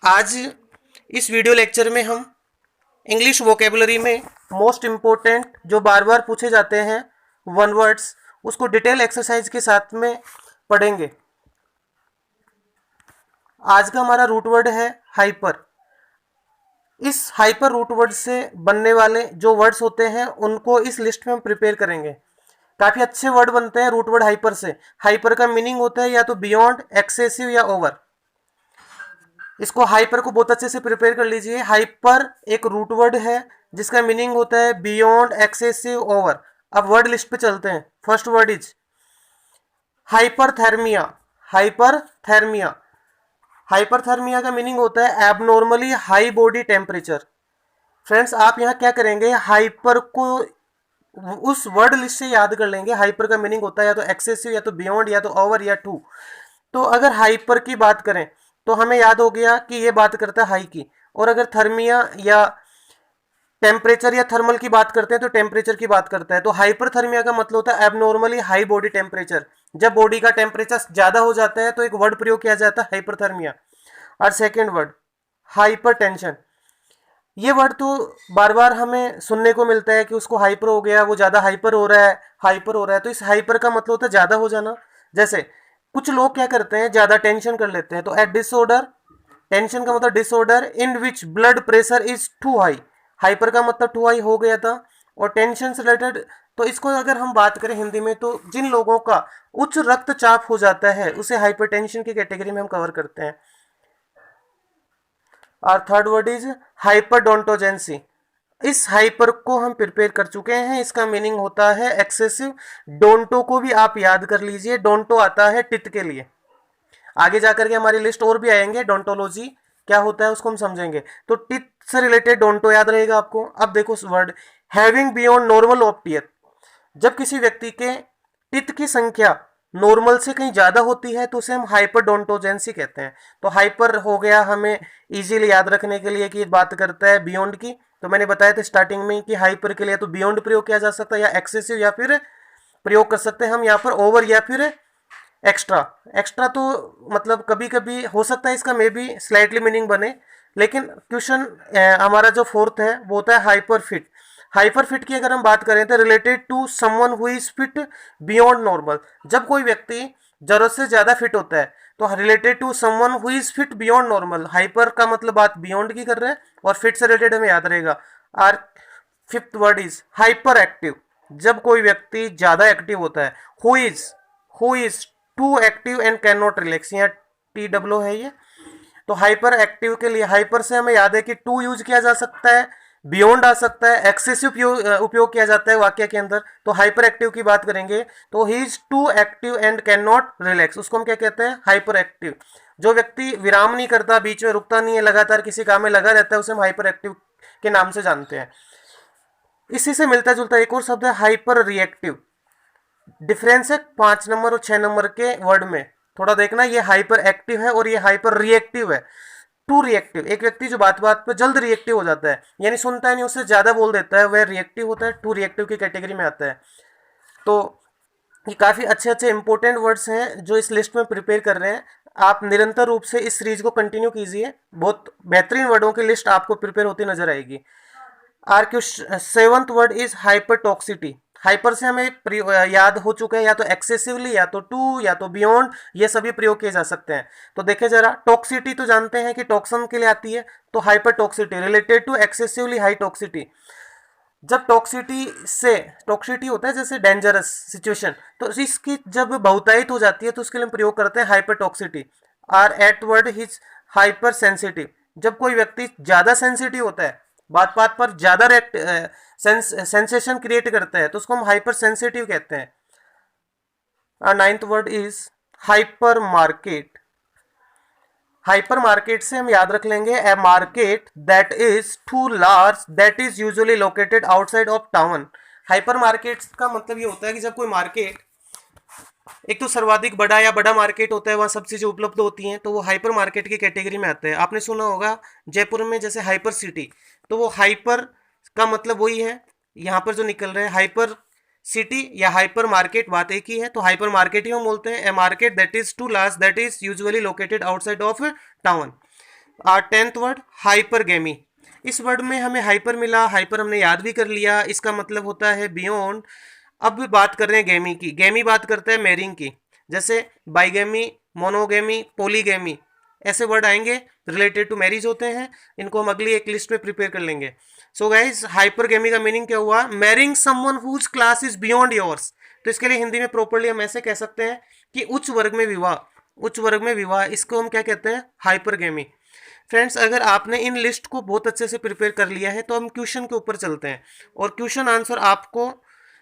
आज इस video lecture में हम इंग्लिश वोकेबलरी में मोस्ट इम्पोर्टेंट जो बार बार पूछे जाते हैं वन वर्ड्स उसको डिटेल एक्सरसाइज के साथ में पढ़ेंगे। आज का हमारा रूट वर्ड है हाइपर। इस हाइपर रूट वर्ड से बनने वाले जो वर्ड्स होते हैं उनको इस लिस्ट में हम प्रिपेयर करेंगे। काफ़ी अच्छे वर्ड बनते हैं रूट वर्ड हाइपर से। हाइपर का मीनिंग होता है या तो बियॉन्ड, एक्सेसिव या ओवर। इसको हाइपर को बहुत अच्छे से प्रिपेयर कर लीजिए। हाइपर एक रूट वर्ड है जिसका मीनिंग होता है बियॉन्ड, एक्सेसिव, ओवर। अब वर्ड लिस्ट पे चलते हैं। First word is hyperthermia. Hyperthermia hyperthermia का मीनिंग होता है abnormally high body temperature. Friends, आप यहाँ क्या करेंगे, हाइपर को उस वर्ड लिस्ट से याद कर लेंगे। हाइपर का मीनिंग होता है या तो एक्सेसिव, या तो बियॉन्ड, या तो ओवर, या टू। तो अगर हाइपर की बात करें तो हमें याद हो गया कि ये बात करता है हाई की। और अगर थर्मिया या टेम्परेचर या थर्मल की बात करते हैं तो टेम्परेचर की बात करता है। तो हाइपरथर्मिया का मतलब होता है एबनॉर्मली हाई बॉडी टेम्परेचर। जब बॉडी का टेम्परेचर ज्यादा हो जाता है तो एक वर्ड प्रयोग किया जाता है हाइपरथर्मिया। और सेकेंड वर्ड हाइपरटेंशन। ये वर्ड तो बार बार हमें सुनने को मिलता है कि उसको हाइपर हो गया, वो ज्यादा हाइपर हो रहा है, हाइपर हो रहा है। तो इस हाइपर का मतलब होता है ज्यादा हो जाना। जैसे कुछ लोग क्या करते हैं, ज्यादा टेंशन कर लेते हैं। तो एट डिसऑर्डर, टेंशन का मतलब disorder in which blood pressure is too high. Hyper का मतलब टू हाई हो गया था। और टेंशन से रिलेटेड तो इसको अगर हम बात करें हिंदी में तो जिन लोगों का उच्च रक्तचाप हो जाता है उसे हाइपरटेंशन की कैटेगरी में हम कवर करते हैं। और थर्ड वर्ड इज हाइपरडोंटोजेंसी। इस हाइपर को हम प्रिपेयर कर चुके हैं। इसका मीनिंग होता है एक्सेसिव। डोंटो को भी आप याद कर लीजिए। डोंटो आता है टिथ के लिए। आगे जाकर के हमारी लिस्ट और भी आएंगे, डोंटोलॉजी क्या होता है उसको हम समझेंगे। तो टिथ से रिलेटेड डोंटो याद रहेगा आपको। अब देखो word having beyond normal of teeth. जब किसी व्यक्ति के टिथ की संख्या नॉर्मल से कहीं ज्यादा होती है तो उसे हम हाइपरडोंटोजेंसी कहते हैं। तो हाइपर हो गया हमें इजीली याद रखने के लिए कि बात करता है बियॉन्ड की। तो मैंने बताया था स्टार्टिंग में कि हाइपर के लिए तो बियॉन्ड प्रयोग किया जा सकता है, या एक्सेसिव, या फिर प्रयोग कर सकते हैं हम यहाँ पर ओवर या फिर एक्स्ट्रा। एक्स्ट्रा तो मतलब कभी कभी हो सकता है इसका मे बी स्लाइटली मीनिंग बने। लेकिन क्वेश्चन हमारा जो फोर्थ है वो होता है हाइपर फिट। हाइपर फिट की अगर हम बात करें तो related to someone who is fit beyond normal. जब कोई व्यक्ति जरूरत से ज्यादा फिट होता है तो related to someone who is fit beyond normal. Hyper का मतलब बात बियॉन्ड की कर रहे हैं और फिट से रिलेटेड हमें याद रहेगा। और fifth word is hyper active. जब कोई व्यक्ति ज्यादा एक्टिव होता है। Who is too active and can not relax. यहाँ TW है ये। तो हाइपर एक्टिव के लिए हाइपर से हमें याद है कि टू यूज किया जा सकता है, बियॉन्ड आ सकता है, एक्सेसिव उपयोग किया जाता है वाक्य के अंदर। तो हाइपर एक्टिव की बात करेंगे तो he is too active and can not relax, उसको हम क्या कहते हैं, हाइपर एक्टिव। जो व्यक्ति विराम नहीं करता, बीच में रुकता नहीं है, लगातार किसी काम में लगा रहता है, उसे हम हाइपर एक्टिव के नाम से जानते हैं। इसी से मिलता जुलता एक और शब्द है हाइपर रिएक्टिव। डिफरेंस है 5 नंबर और 6 नंबर के वर्ड में। थोड़ा देखना, ये हाइपर एक्टिव है और ये हाइपर रिएक्टिव है। टू रिएक्टिव, एक व्यक्ति जो बात बात पे जल्द रिएक्टिव हो जाता है, यानी सुनता है नहीं, उससे ज्यादा बोल देता है, वह रिएक्टिव होता है। टू रिएक्टिव की कैटेगरी में आता है। तो ये काफी अच्छे अच्छे इंपॉर्टेंट वर्ड्स हैं जो इस लिस्ट में प्रिपेयर कर रहे हैं। आप निरंतर रूप से इस सीरीज को कंटिन्यू कीजिए, बहुत बेहतरीन वर्डों की लिस्ट आपको प्रिपेयर होती नजर आएगी। Our seventh word is hypertoxicity. Hyper से हमें याद हो चुका है या तो एक्सेसिवली, या तो टू, या तो बियॉन्ड, ये सभी प्रयोग किए जा सकते हैं। तो देखे जरा, टॉक्सिटी तो जानते हैं कि टॉक्सन के लिए आती है। तो hyper toxicity related to excessively high toxicity. जब टॉक्सिटी होता है जैसे डेंजरस सिचुएशन, तो इसकी जब बहुतायत हो जाती है तो उसके लिए हम प्रयोग करते हैं hyper toxicity. Our eight word is hyper sensitive. जब कोई व्यक्ति ज्यादा सेंसिटिव होता है, बात बात पर ज्यादा सेंसेशन क्रिएट करता है, तो उसको हम हाइपर सेंसिटिव कहते हैं। Ninth word is hyper market. Hyper market से हम याद रख लेंगे a market that is too large that is usually located outside of town. Hyper market का मतलब ये होता है कि जब कोई मार्केट एक तो सर्वाधिक बड़ा या बड़ा मार्केट होता है, वहाँ सब चीज़ें उपलब्ध होती हैं, तो वो हाइपर मार्केट की कैटेगरी में आता है। आपने सुना होगा जयपुर में जैसे हाइपर सिटी, तो वो हाइपर का मतलब वही है। यहाँ पर जो निकल रहे हैं हाइपर सिटी या हाइपर मार्केट, बात एक ही है। तो हाइपर मार्केट ही हम बोलते हैं a market that is too large that is usually located outside of town. 10th word hypergamy. इस वर्ड में हमें हाइपर मिला, हाइपर हमने याद भी कर लिया, इसका मतलब होता है बियॉन्ड। अब बात कर रहे हैं गेमी की। गेमी बात करते हैं मैरिंग की, जैसे बाइगेमी, मोनोगेमी, पोलीगेमी, ऐसे वर्ड आएंगे रिलेटेड टू मैरिज होते हैं। इनको हम अगली एक लिस्ट में प्रिपेयर कर लेंगे। सो गाइज हाइपरगेमी का मीनिंग क्या हुआ? Marrying someone whose class is beyond yours. तो इसके लिए हिंदी में प्रॉपर्ली हम ऐसे कह सकते हैं कि उच्च वर्ग में विवाह, उच्च वर्ग में विवाह, इसको हम क्या कहते हैं? हाइपरगेमी। फ्रेंड्स, अगर आपने इन लिस्ट को बहुत अच्छे से प्रिपेयर कर लिया है तो हम क्वेश्चन के ऊपर चलते हैं और क्वेश्चन आंसर आपको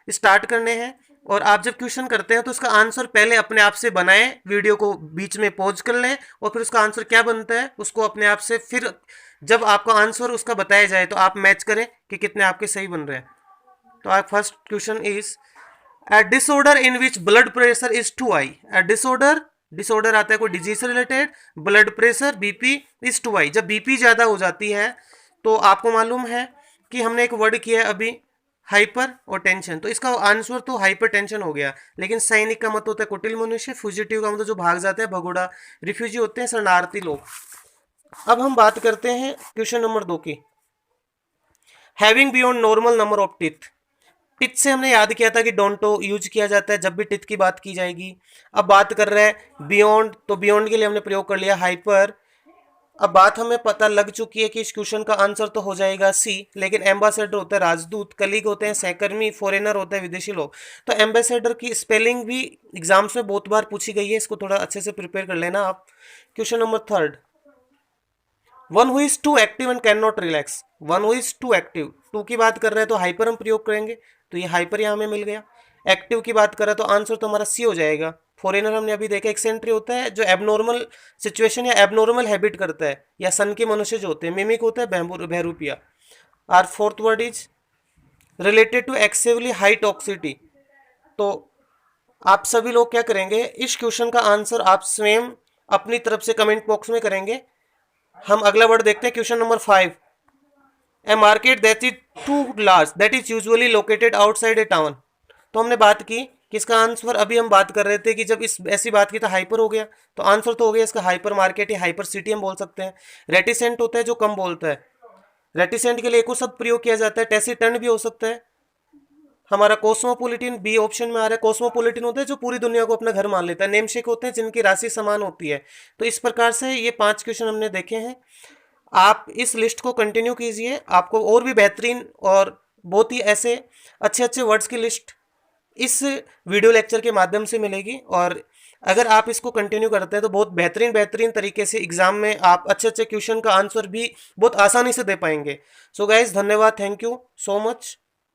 स्टार्ट करने हैं। और आप जब क्वेश्चन करते हैं तो उसका आंसर पहले अपने आप से बनाएं, वीडियो को बीच में पॉज कर लें और फिर उसका आंसर क्या बनता है उसको अपने आप से, फिर जब आपका आंसर उसका बताया जाए तो आप मैच करें कि कितने आपके सही बन रहे हैं। तो आप first question is a disorder in which blood pressure is too high. A disorder, disorder आता है कोई डिजीज से related, blood pressure BP is too high. जब बीपी ज्यादा हो जाती है तो आपको मालूम है कि हमने एक वर्ड किया है अभी हाइपर और टेंशन, तो इसका आंसर तो हाइपर टेंशन हो गया। लेकिन सैनिक का मत होता है कुटिल मनुष्य, फ्यूजिटिव का मतलब जो भाग जाते हैं, भगोड़ा, रिफ्यूजी होते हैं शरणार्थी लोग। अब हम बात करते हैं क्वेश्चन नंबर 2 की। Having beyond normal number of teeth. Teeth से हमने याद किया था कि डोंटो यूज किया जाता है जब भी टिथ की बात की जाएगी। अब बात कर रहे हैं बियॉन्ड, तो बियॉन्ड के लिए हमने प्रयोग कर लिया हाइपर। अब बात हमें पता लग चुकी है कि इस क्वेश्चन का आंसर तो हो जाएगा सी, लेकिन एम्बेसडर होता है राजदूत, कलीग होते हैं सहकर्मी, फॉरेनर होते हैं विदेशी लोग। तो एम्बेसडर की स्पेलिंग भी एग्जाम्स में बहुत बार पूछी गई है, इसको थोड़ा अच्छे से प्रिपेयर कर लेना आप। Question number 3, one who is too active and can not relax. One who is too active, too की बात कर रहे हैं तो हाइपर हम प्रयोग करेंगे, तो ये हाइपर यहाँ हमें मिल गया। एक्टिव की बात कर रहे हैं तो आंसर तो हमारा सी हो जाएगा। फॉरेनर हमने अभी देखा एक्सेंट्री होता है जो एबनॉर्मल सिचुएशन या एबनॉर्मल हैबिट करता है, या सन के मनुष्य जो होते हैं, मिमिक होता है बहरूपिया। Our fourth word is related to excessively high toxicity. तो आप सभी लोग क्या करेंगे, इस क्वेश्चन का आंसर आप स्वयं अपनी तरफ से कमेंट बॉक्स में करेंगे। हम अगला वर्ड देखते हैं question number 5। A market that is too large that is usually located outside a town. तो हमने बात की कि इसका आंसर, अभी हम बात कर रहे थे कि जब इस ऐसी बात की तो हाइपर हो गया, तो आंसर तो हो गया इसका हाइपर मार्केट या हाइपर सिटी हम बोल सकते हैं। रेटिसेंट होता है जो कम बोलता है, रेटिसेंट के लिए एक शब्द प्रयोग किया जाता है, टेसिटन भी हो सकता है। हमारा कॉस्मोपोलिटन बी ऑप्शन में आ रहा है। कॉस्मोपोलिटन होता है जो पूरी दुनिया को अपना घर मान लेता है। नेमशेक होते हैं जिनकी राशि समान होती है। तो इस प्रकार से ये 5 क्वेश्चन हमने देखे हैं। आप इस लिस्ट को कंटिन्यू कीजिए, आपको और भी बेहतरीन और बहुत ही ऐसे अच्छे अच्छे वर्ड्स की लिस्ट इस वीडियो लेक्चर के माध्यम से मिलेगी। और अगर आप इसको कंटिन्यू करते हैं तो बहुत बेहतरीन बेहतरीन तरीके से एग्जाम में आप अच्छे अच्छे क्वेश्चन का आंसर भी बहुत आसानी से दे पाएंगे। सो गाइज, धन्यवाद, थैंक यू सो मच।